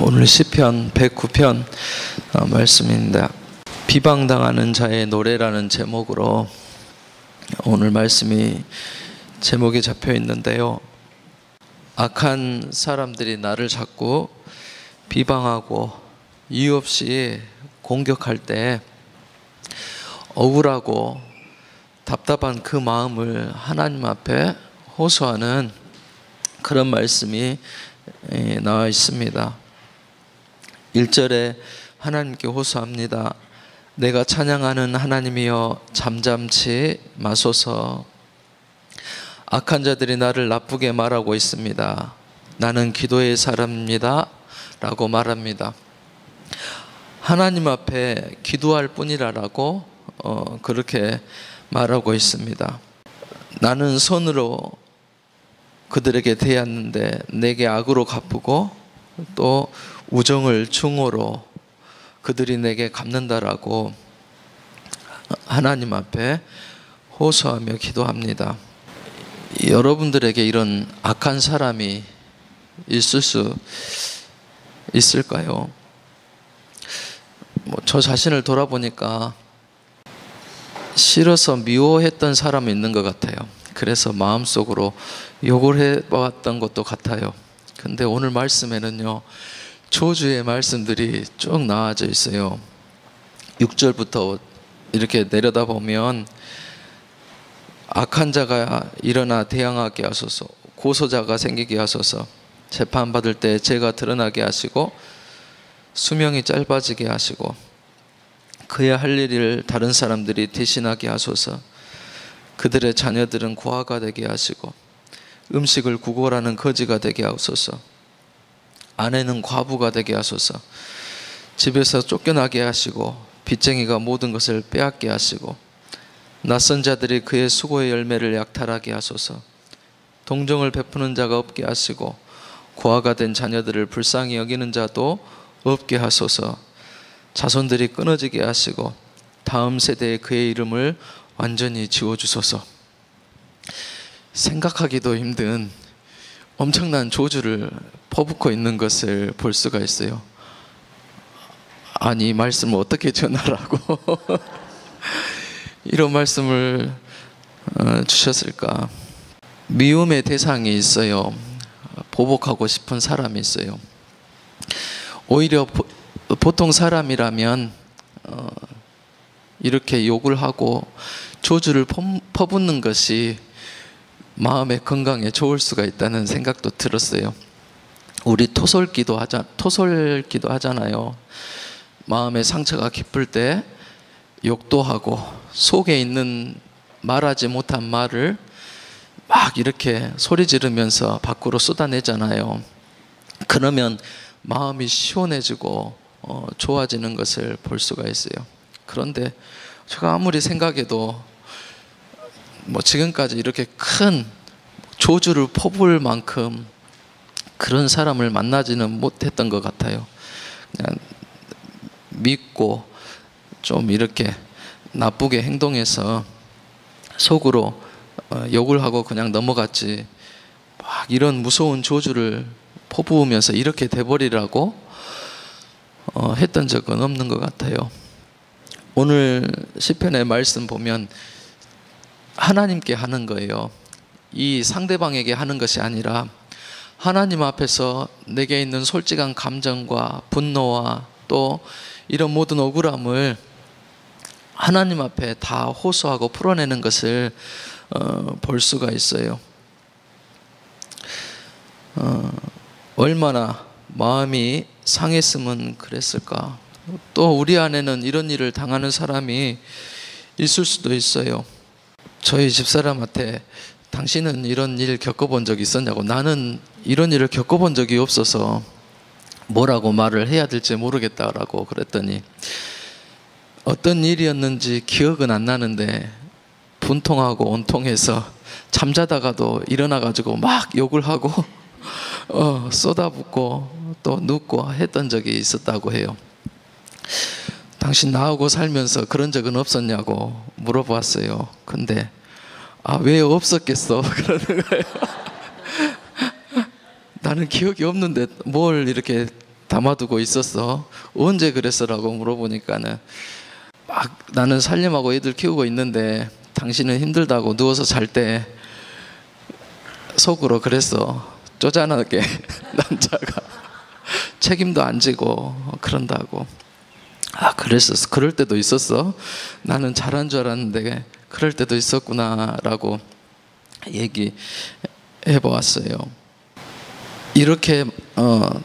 오늘 시편 109편 말씀입니다. 비방당하는 자의 노래라는 제목으로 오늘 말씀이 제목에 잡혀 있는데요. 악한 사람들이 나를 자꾸 비방하고 이유 없이 공격할 때 억울하고 답답한 그 마음을 하나님 앞에 호소하는 그런 말씀이 나와 있습니다. 1절에 하나님께 호소합니다. 내가 찬양하는 하나님이여 잠잠치 마소서. 악한 자들이 나를 나쁘게 말하고 있습니다. 나는 기도의 사람입니다 라고 말합니다. 하나님 앞에 기도할 뿐이라고 그렇게 말하고 있습니다. 나는 선으로 그들에게 대하는데 내게 악으로 갚고 또 우정을 증오로 그들이 내게 갚는다라고 하나님 앞에 호소하며 기도합니다. 여러분들에게 이런 악한 사람이 있을 수 있을까요? 저 자신을 돌아보니까 싫어서 미워했던 사람이 있는 것 같아요. 그래서 마음속으로 욕을 해봤던 것도 같아요. 근데 오늘 말씀에는요, 저주의 말씀들이 쭉 나와져 있어요. 6절부터 이렇게 내려다 보면 악한 자가 일어나 대항하게 하소서, 고소자가 생기게 하소서, 재판받을 때 죄가 드러나게 하시고 수명이 짧아지게 하시고 그의 할 일을 다른 사람들이 대신하게 하소서. 그들의 자녀들은 고아가 되게 하시고 음식을 구걸하는 거지가 되게 하소서. 아내는 과부가 되게 하소서. 집에서 쫓겨나게 하시고 빚쟁이가 모든 것을 빼앗게 하시고 낯선 자들이 그의 수고의 열매를 약탈하게 하소서. 동정을 베푸는 자가 없게 하시고 고아가 된 자녀들을 불쌍히 여기는 자도 없게 하소서. 자손들이 끊어지게 하시고 다음 세대에 그의 이름을 완전히 지워주소서. 생각하기도 힘든 엄청난 저주를 퍼붓고 있는 것을 볼 수가 있어요. 아니, 이 말씀을 어떻게 전하라고 이런 말씀을 주셨을까? 미움의 대상이 있어요. 보복하고 싶은 사람이 있어요. 오히려 보통 사람이라면 이렇게 욕을 하고 저주를 퍼붓는 것이 마음의 건강에 좋을 수가 있다는 생각도 들었어요. 우리 토설기도 하잖아요. 마음의 상처가 깊을 때 욕도 하고 속에 있는 말하지 못한 말을 막 이렇게 소리 지르면서 밖으로 쏟아내잖아요. 그러면 마음이 시원해지고 좋아지는 것을 볼 수가 있어요. 그런데 제가 아무리 생각해도 지금까지 이렇게 큰 저주를 퍼부을 만큼 그런 사람을 만나지는 못했던 것 같아요. 그냥 믿고 좀 이렇게 나쁘게 행동해서 속으로 욕을 하고 그냥 넘어갔지, 막 이런 무서운 저주를 퍼부으면서 이렇게 돼버리라고 했던 적은 없는 것 같아요. 오늘 시편의 말씀 보면 하나님께 하는 거예요. 이 상대방에게 하는 것이 아니라 하나님 앞에서 내게 있는 솔직한 감정과 분노와 또 이런 모든 억울함을 하나님 앞에 다 호소하고 풀어내는 것을 볼 수가 있어요. 얼마나 마음이 상했으면 그랬을까. 또 우리 안에는 이런 일을 당하는 사람이 있을 수도 있어요. 저희 집사람한테 당신은 이런 일 겪어본 적이 있었냐고, 나는 이런 일을 겪어본 적이 없어서 뭐라고 말을 해야 될지 모르겠다라고 그랬더니 어떤 일이었는지 기억은 안 나는데 분통하고 온통해서 잠자다가도 일어나가지고 막 욕을 하고 쏟아붓고 또 눕고 했던 적이 있었다고 해요. 당신 나하고 살면서 그런 적은 없었냐고 물어봤어요. 근데 왜 없었겠어? 그러는 거예요. 나는 기억이 없는데 뭘 이렇게 담아두고 있었어. 언제 그랬어라고 물어보니까는 막 나는 살림하고 애들 키우고 있는데 당신은 힘들다고 누워서 잘 때 속으로 그랬어. 쪼잔하게 남자가 책임도 안 지고 그런다고. 아, 그랬었어. 그럴 때도 있었어. 나는 잘한 줄 알았는데 그럴 때도 있었구나라고 얘기해 보았어요. 이렇게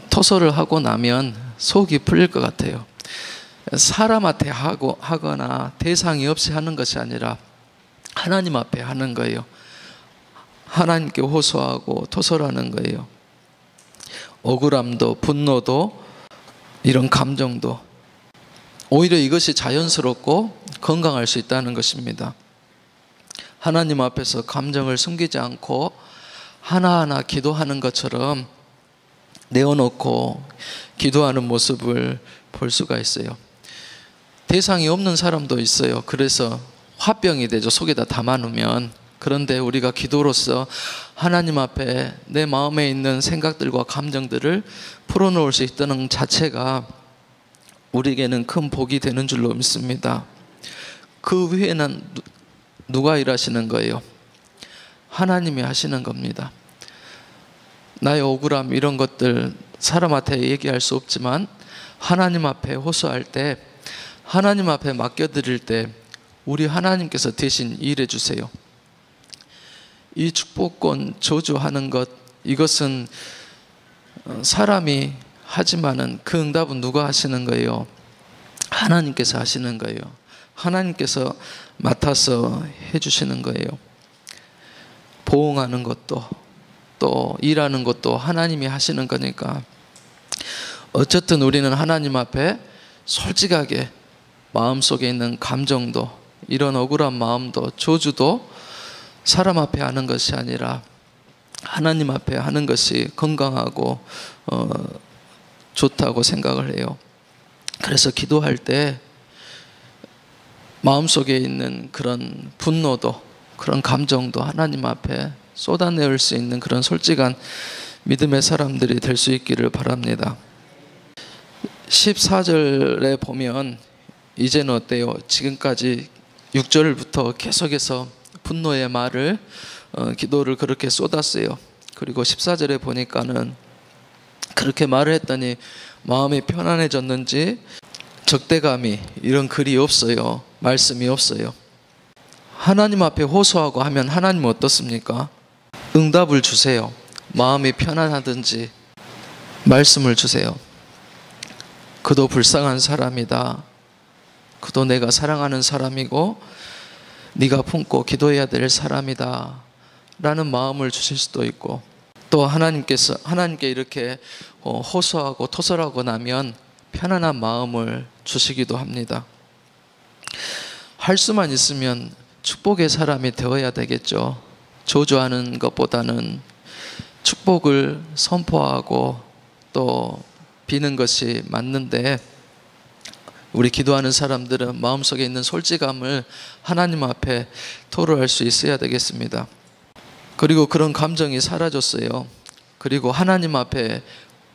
토설을 하고 나면 속이 풀릴 것 같아요. 사람한테 하거나 대상이 없이 하는 것이 아니라 하나님 앞에 하는 거예요. 하나님께 호소하고 토설하는 거예요. 억울함도 분노도 이런 감정도 오히려 이것이 자연스럽고 건강할 수 있다는 것입니다. 하나님 앞에서 감정을 숨기지 않고 하나하나 기도하는 것처럼 내어놓고 기도하는 모습을 볼 수가 있어요. 대상이 없는 사람도 있어요. 그래서 화병이 되죠. 속에다 담아놓으면. 그런데 우리가 기도로서 하나님 앞에 내 마음에 있는 생각들과 감정들을 풀어놓을 수 있다는 자체가 우리에게는 큰 복이 되는 줄로 믿습니다. 그 위에는 누가 일하시는 거예요? 하나님이 하시는 겁니다. 나의 억울함 이런 것들 사람한테 얘기할 수 없지만 하나님 앞에 호소할 때, 하나님 앞에 맡겨드릴 때 우리 하나님께서 대신 일해 주세요. 이 축복권 저주하는 것, 이것은 사람이 하지만은 그 응답은 누가 하시는 거예요? 하나님께서 하시는 거예요. 하나님께서 맡아서 해주시는 거예요. 보응하는 것도 또 일하는 것도 하나님이 하시는 거니까 어쨌든 우리는 하나님 앞에 솔직하게 마음속에 있는 감정도 이런 억울한 마음도 저주도 사람 앞에 하는 것이 아니라 하나님 앞에 하는 것이 건강하고 좋다고 생각을 해요. 그래서 기도할 때 마음속에 있는 그런 분노도 그런 감정도 하나님 앞에 쏟아내올 수 있는 그런 솔직한 믿음의 사람들이 될 수 있기를 바랍니다. 14절에 보면 이제는 어때요? 지금까지 6절부터 계속해서 분노의 말을 기도를 그렇게 쏟았어요. 그리고 14절에 보니까는 그렇게 말을 했더니 마음이 편안해졌는지 적대감이 이런 글이 없어요. 말씀이 없어요. 하나님 앞에 호소하고 하면 하나님은 어떻습니까? 응답을 주세요. 마음이 편안하든지 말씀을 주세요. 그도 불쌍한 사람이다. 그도 내가 사랑하는 사람이고 네가 품고 기도해야 될 사람이다 라는 마음을 주실 수도 있고, 또 하나님께 이렇게 호소하고 토설하고 나면 편안한 마음을 주시기도 합니다. 할 수만 있으면 축복의 사람이 되어야 되겠죠. 저주하는 것보다는 축복을 선포하고 또 비는 것이 맞는데, 우리 기도하는 사람들은 마음속에 있는 솔직함을 하나님 앞에 토로할 수 있어야 되겠습니다. 그리고 그런 감정이 사라졌어요. 그리고 하나님 앞에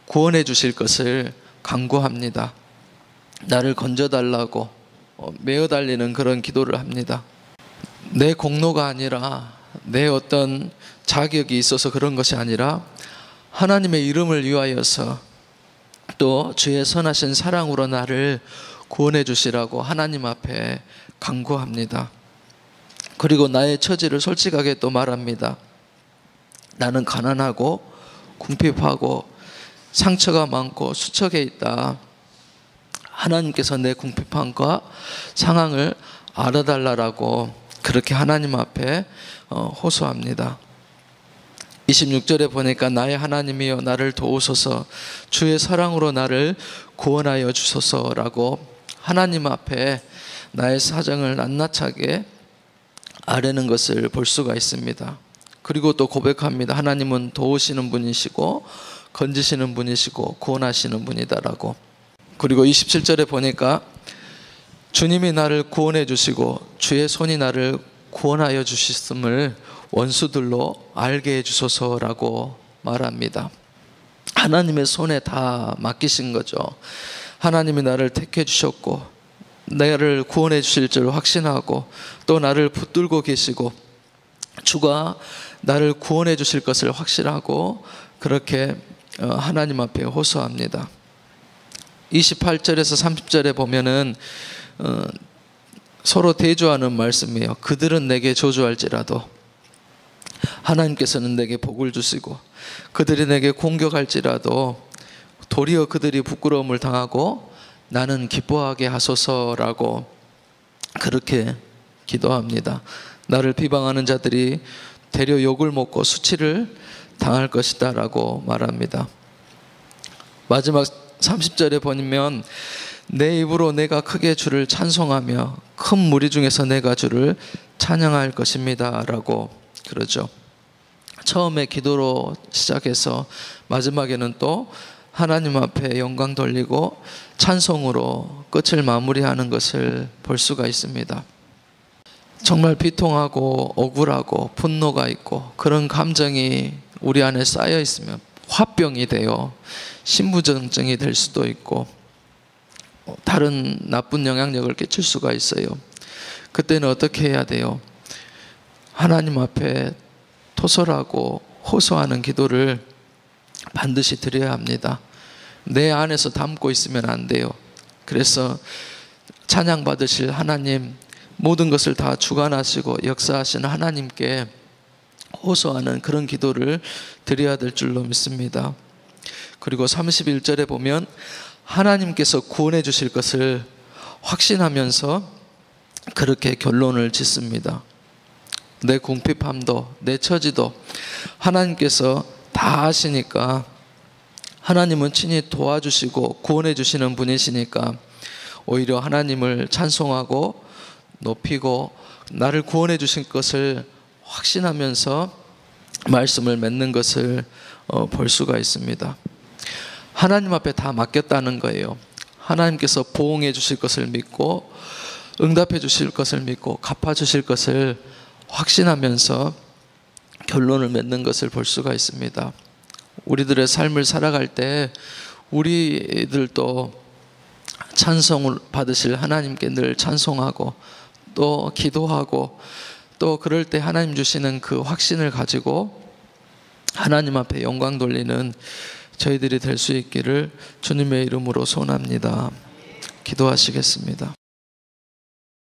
구원해 주실 것을 간구합니다. 나를 건져달라고 메어 달리는 그런 기도를 합니다. 내 공로가 아니라 내 어떤 자격이 있어서 그런 것이 아니라 하나님의 이름을 위하여서 또 주의 선하신 사랑으로 나를 구원해 주시라고 하나님 앞에 간구합니다. 그리고 나의 처지를 솔직하게 또 말합니다. 나는 가난하고 궁핍하고 상처가 많고 수척해 있다. 하나님께서 내 궁핍함과 상황을 알아달라고 그렇게 하나님 앞에 호소합니다. 26절에 보니까 나의 하나님이여 나를 도우소서, 주의 사랑으로 나를 구원하여 주소서라고 하나님 앞에 나의 사정을 낱낱하게 아뢰는 것을 볼 수가 있습니다. 그리고 또 고백합니다. 하나님은 도우시는 분이시고 건지시는 분이시고 구원하시는 분이다라고. 그리고 27절에 보니까 주님이 나를 구원해 주시고 주의 손이 나를 구원하여 주셨음을 원수들로 알게 해주소서라고 말합니다. 하나님의 손에 다 맡기신 거죠. 하나님이 나를 택해 주셨고 나를 구원해 주실 줄 확신하고 또 나를 붙들고 계시고 주가 나를 구원해 주실 것을 확신하고 그렇게 하나님 앞에 호소합니다. 28절에서 30절에 보면은 서로 대조하는 말씀이에요. 그들은 내게 저주할지라도 하나님께서는 내게 복을 주시고 그들이 내게 공격할지라도 도리어 그들이 부끄러움을 당하고 나는 기뻐하게 하소서라고 그렇게 기도합니다. 나를 비방하는 자들이 되려 욕을 먹고 수치를 당할 것이다 라고 말합니다. 마지막 30절에 보면 내 입으로 내가 크게 주를 찬송하며 큰 무리 중에서 내가 주를 찬양할 것입니다 라고 그러죠. 처음에 기도로 시작해서 마지막에는 또 하나님 앞에 영광 돌리고 찬송으로 끝을 마무리하는 것을 볼 수가 있습니다. 정말 비통하고 억울하고 분노가 있고 그런 감정이 우리 안에 쌓여 있으면 화병이 되어 신부전증이 될 수도 있고 다른 나쁜 영향력을 끼칠 수가 있어요. 그때는 어떻게 해야 돼요? 하나님 앞에 토설하고 호소하는 기도를 반드시 드려야 합니다. 내 안에서 담고 있으면 안 돼요. 그래서 찬양 받으실 하나님, 모든 것을 다 주관하시고 역사하시는 하나님께 호소하는 그런 기도를 드려야 될 줄로 믿습니다. 그리고 31절에 보면 하나님께서 구원해 주실 것을 확신하면서 그렇게 결론을 짓습니다. 내 궁핍함도 내 처지도 하나님께서 다 아시니까 하나님은 친히 도와주시고 구원해 주시는 분이시니까 오히려 하나님을 찬송하고 높이고 나를 구원해 주신 것을 확신하면서 말씀을 맺는 것을 볼 수가 있습니다. 하나님 앞에 다 맡겼다는 거예요. 하나님께서 보응해 주실 것을 믿고 응답해 주실 것을 믿고 갚아 주실 것을 확신하면서 결론을 맺는 것을 볼 수가 있습니다. 우리들의 삶을 살아갈 때 우리들도 찬송을 받으실 하나님께 늘 찬송하고 또 기도하고 또 그럴 때 하나님 주시는 그 확신을 가지고 하나님 앞에 영광 돌리는 저희들이 될 수 있기를 주님의 이름으로 소원합니다. 기도하시겠습니다.